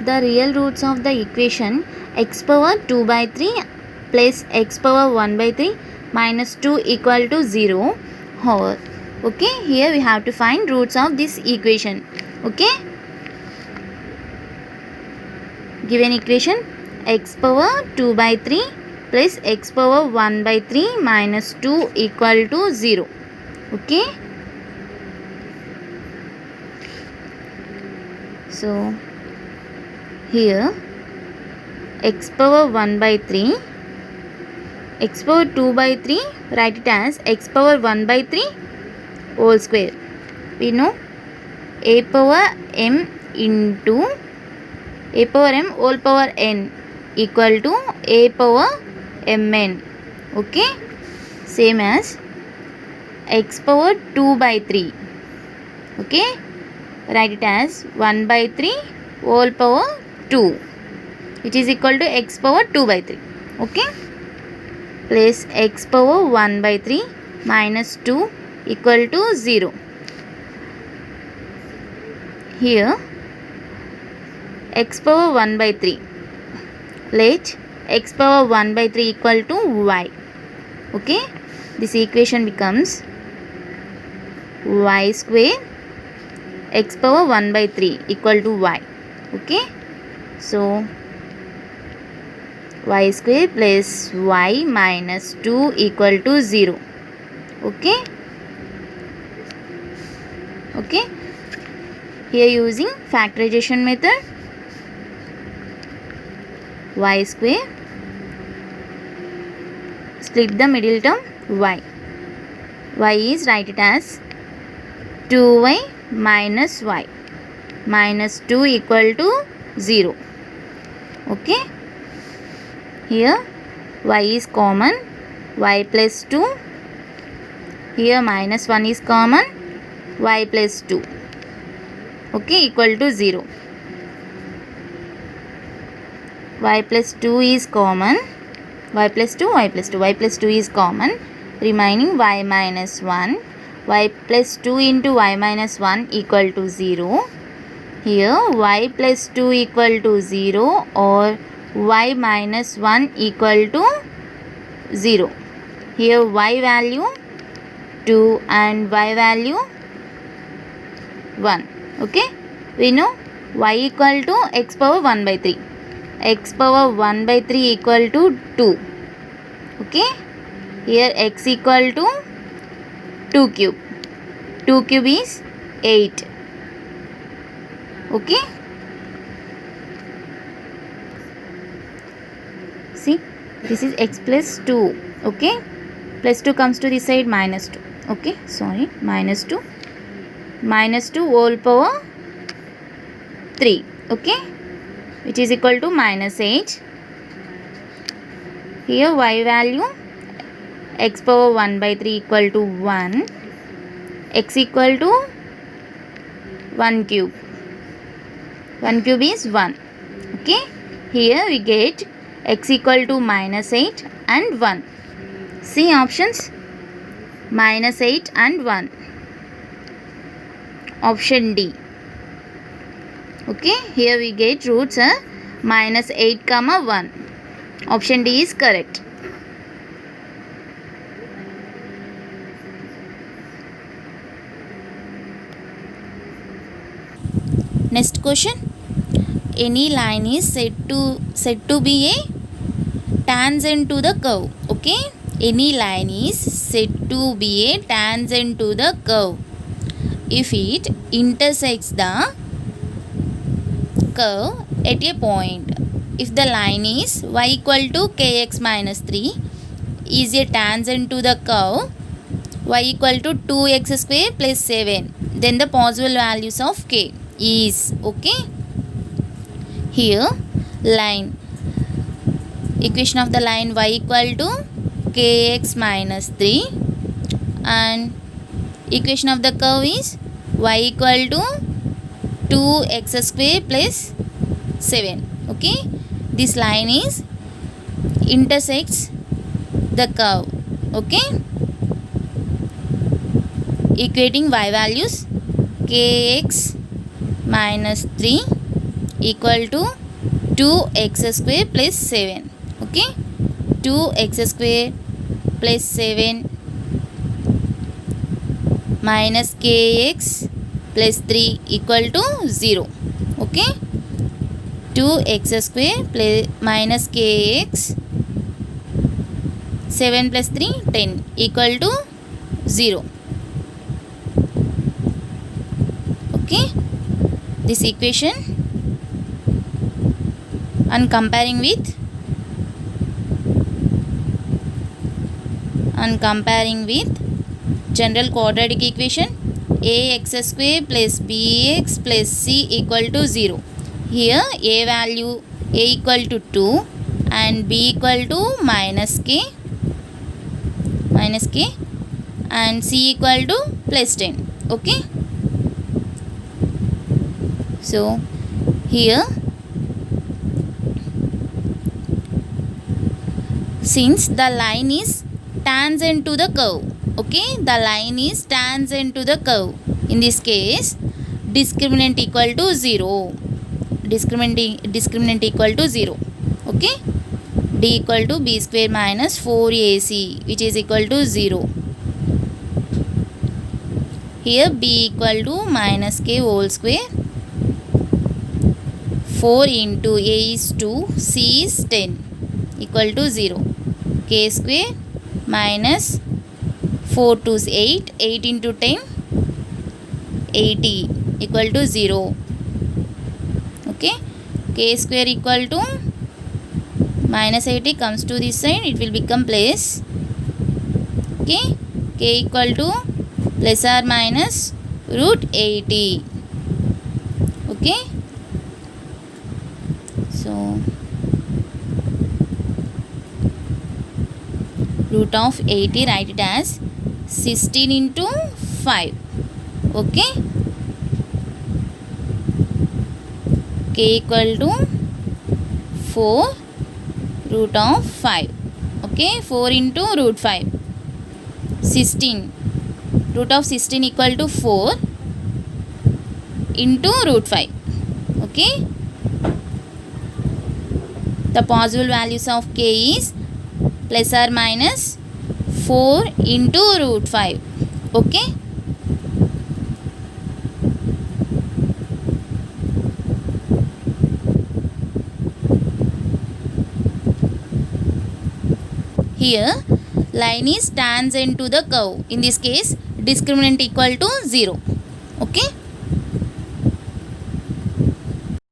the real roots of the equation x power 2 by 3 plus x power 1 by 3 minus 2 equal to 0. Okay, here we have to find roots of this equation. Okay, given equation x power 2 by 3 plus x power 1 by 3 minus 2 equal to 0. Okay, so here x power 1 by 3, x power 2 by 3, write it as x power 1 by 3 whole square. We know a power m into a power m whole power n equal to a power mn. Okay, same as x power 2 by 3. Okay, write it as 1 by 3 whole power 2, which is equal to x power 2 by 3. Okay, place x power 1 by 3 minus 2 equal to 0. Here x power 1 by 3, let x power 1 by 3 equal to y. Okay, this equation becomes y square x power 1 by 3 equal to y. Okay, so y square plus y minus 2 equal to 0. Okay, okay, here using factorization method, y square, split the middle term y. Y is, write it as 2y minus y minus 2 equal to 0. Okay, here y is common, y plus 2, here minus 1 is common, y plus 2. Okay, equal to 0. Y plus 2 is common, y plus 2, y plus 2, y plus 2 is common, remaining y minus 1, y plus 2 into y minus 1 equal to 0. Here y plus 2 equal to 0 or y minus 1 equal to 0. Here y value 2 and y value 1. Okay, we know y equal to x power 1 by 3. X power 1 by 3 equal to 2. Okay, here x equal to 2 cube. 2 cube is 8. Okay, see, this is x plus 2. Okay, plus 2 comes to this side, minus 2. Okay, sorry, minus 2. Minus 2 whole power 3. Okay, which is equal to minus 8. Here y value x power 1 by 3 equal to 1. X equal to 1 cube. 1 cube is 1. Okay, here we get x equal to minus 8 and 1. See options, minus 8 and 1. Option D. Okay, here we get roots minus 8 comma 1. Option D is correct. Next question. Any line is said to be a tangent to the curve. Okay, any line is said to be a tangent to the curve if it intersects the curve at a point. If the line is y equal to kx minus 3 is a tangent to the curve y equal to 2x square plus 7, then the possible values of k is. Okay, here line, equation of the line y equal to kx minus 3 and equation of the curve is y equal to 2x square plus 7. Okay, this line is intersects the curve. Okay, equating y values kx minus 3 equal to 2x square plus 7. Okay, 2x square plus 7 minus kx plus 3 equal to 0. Okay, 2x square plus minus kx 7 plus 3 10 equal to 0. Okay, this equation and comparing with general quadratic equation ax square plus bx plus c equal to 0. Here a value a equal to 2 and b equal to minus k and c equal to plus 10. Okay, so here since the line is tangent to the curve, okay, the line is tangent to the curve, in this case discriminant equal to 0, discriminant equal to 0. Okay, d equal to b square minus 4ac which is equal to 0. Here b equal to minus k whole square, 4 into a is 2, c is 10 equal to 0. K square minus 4 to 8, 8 into 10 80 equal to 0. Okay, k square equal to minus 80 comes to this side, it will become plus. Okay, k equal to plus or minus root 80. Okay, so root of 80, write it as 16 into 5. Okay, k equal to 4 root of 5. Okay, 4 into root 5, 16. Root of 16 equal to 4 into root 5. Okay, the possible values of k is plus or minus 4 into root 5. Okay, here line is tangent to the curve, in this case discriminant equal to 0. Okay,